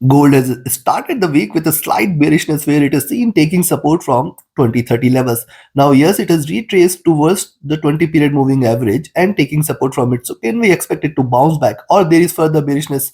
Gold has started the week with a slight bearishness where it is seen taking support from 2030 levels. Now, yes, it has retraced towards the 20 period moving average and taking support from it. So, can we expect it to bounce back, or there is further bearishness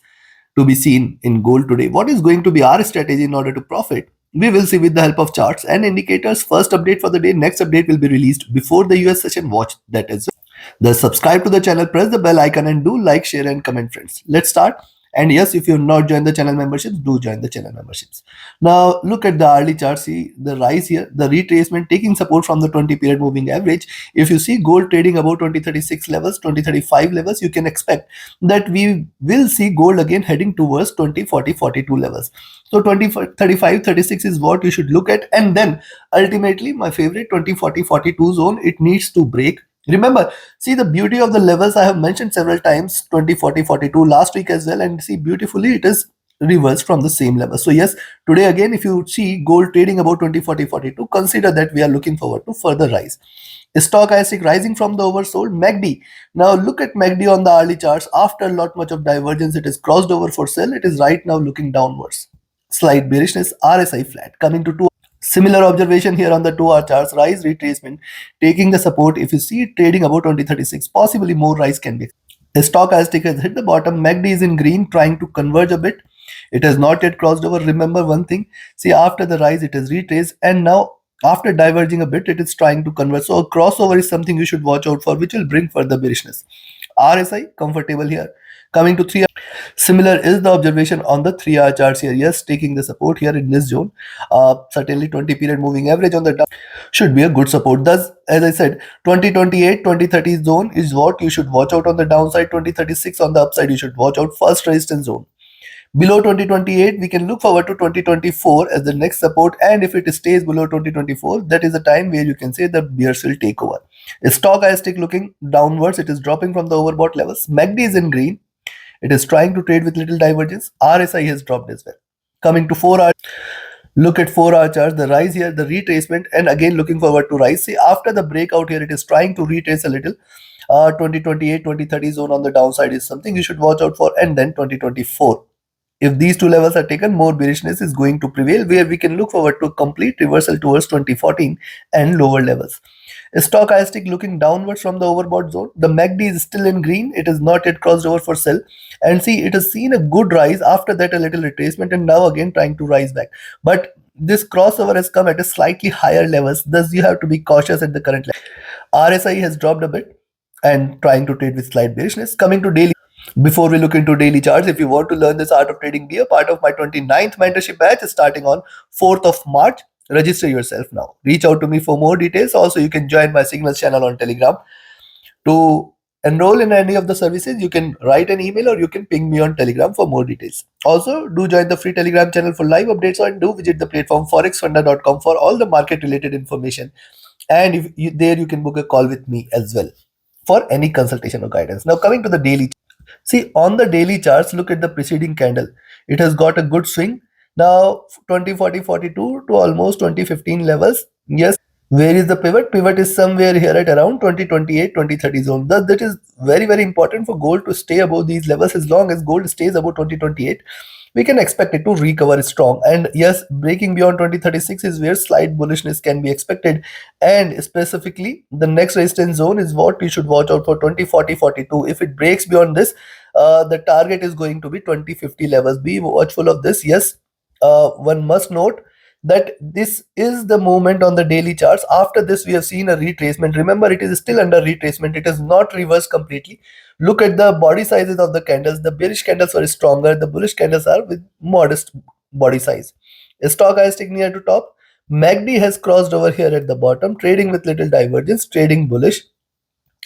to be seen in gold today? What is going to be our strategy in order to profit? We will see with the help of charts and indicators. First update for the day, next update will be released before the US session. Watch that as well. Thus, subscribe to the channel, press the bell icon, and do like, share, and comment, friends. Let's start. And yes, if you've not joined the channel memberships, do join the channel memberships. Now, look at the hourly chart. See the rise here, the retracement taking support from the 20 period moving average. If you see gold trading above 2036 levels, 2035 levels, you can expect that we will see gold again heading towards 2040-42 levels. So 2035-36 is what you should look at. And then ultimately, my favorite 2040-42 zone, it needs to break. Remember, see the beauty of the levels I have mentioned several times, 20, 40, 42 last week as well, and see beautifully it is reversed from the same level. So yes, today again, if you see gold trading about 20, 40, 42, consider that we are looking forward to further rise. Stochastic rising from the oversold. MACD. Now look at MACD on the hourly charts. After a lot much of divergence, it is crossed over for sell. It is right now looking downwards. Slight bearishness. RSI flat. Coming to two. Similar observation here on the 2 hour charts, rise retracement, taking the support. If you see it trading about 2036, possibly more rise can be. The stochastic has hit the bottom, MACD is in green, trying to converge a bit. It has not yet crossed over. Remember one thing, see after the rise, it has retraced, and now after diverging a bit, it is trying to converge. So a crossover is something you should watch out for, which will bring further bearishness. RSI, comfortable here. Coming to 3 hour. Similar is the observation on the 3 hour charts here. Yes, taking the support here in this zone. Certainly 20 period moving average on the down should be a good support. Thus, as I said, 2028, 2030 zone is what you should watch out on the downside. 2036 on the upside, you should watch out. First resistance zone. Below 2028, we can look forward to 2024 as the next support. And if it stays below 2024, that is the time where you can say the bears will take over. Stochastic looking downwards, it is dropping from the overbought levels. MACD is in green. It is trying to trade with little divergence. RSI has dropped as well. Coming to 4 hour, look at 4 hour charts, the rise here, the retracement, and again looking forward to rise. See, after the breakout here, it is trying to retrace a little. 2028, 2030 zone on the downside is something you should watch out for, and then 2024. If these two levels are taken, more bearishness is going to prevail, where we can look forward to a complete reversal towards 2014 and lower levels. Stochastic looking downwards from the overbought zone. The MACD is still in green. It is not yet crossed over for sell. And see, it has seen a good rise. After that, a little retracement, and now again trying to rise back. But this crossover has come at a slightly higher levels. Thus, you have to be cautious at the current level. RSI has dropped a bit and trying to trade with slight bearishness. Coming to daily. Before we look into daily charts, if you want to learn this art of trading, be a part of my 29th mentorship batch starting on 4th of March. Register yourself now. Reach out to me for more details. Also, you can join my Signals channel on Telegram. To enroll in any of the services, you can write an email or you can ping me on Telegram for more details. Also, do join the free Telegram channel for live updates, and do visit the platform forexfunda.com for all the market related information. And if you, there you can book a call with me as well for any consultation or guidance. Now coming to the daily. See, on the daily charts, look at the preceding candle. It has got a good swing. Now 2040, 42 to almost 2015 levels. Yes. Where is the pivot? Pivot is somewhere here at around 2028, 2030 zone. Thus, that is very, very important for gold to stay above these levels. As long as gold stays above 2028, we can expect it to recover strong. And yes, breaking beyond 2036 is where slight bullishness can be expected. And specifically, the next resistance zone is what you should watch out for, 2040, 42. If it breaks beyond this, the target is going to be 2050 levels. Be watchful of this. Yes, one must note that this is the movement on the daily charts. After this, we have seen a retracement. Remember, it is still under retracement. It is not reversed completely. Look at the body sizes of the candles. The bearish candles are stronger. The bullish candles are with modest body size. Stochastic near to top. MACD has crossed over here at the bottom, trading with little divergence, trading bullish,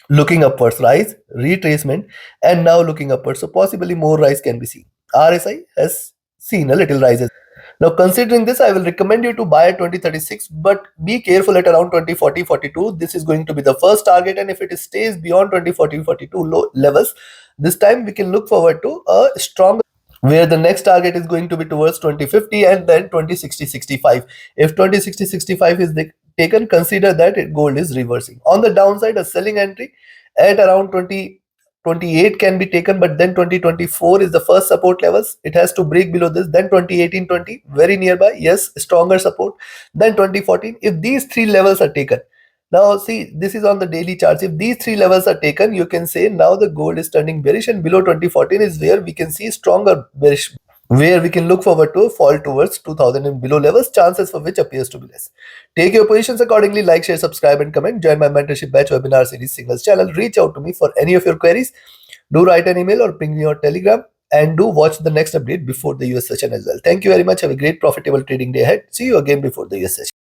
looking upwards, rise, retracement, and now looking upwards. So possibly more rise can be seen. RSI has seen a little rise. Now, considering this, I will recommend you to buy at 2036, but be careful at around 2040, 42. This is going to be the first target, and if it stays beyond 2040, 42 low levels, this time we can look forward to a strong, where the next target is going to be towards 2050 and then 2060, 65. If 2060, 65 is taken, consider that gold is reversing. On the downside, a selling entry at around 20 28 can be taken, but then 2024 is the first support levels. It has to break below this. Then 2018-20, very nearby. Yes, stronger support. Then 2014. If these three levels are taken, now see, this is on the daily charts. If these three levels are taken, you can say now the gold is turning bearish, and below 2014 is where we can see stronger bearish, where we can look forward to a fall towards 2000 and below levels, chances for which appears to be less. Take your positions accordingly. Like, share, subscribe, and comment. Join my mentorship batch webinar series Signals channel. Reach out to me for any of your queries. Do write an email or ping me on Telegram, and do watch the next update before the US session as well. Thank you very much. Have a great profitable trading day ahead. See you again before the US session.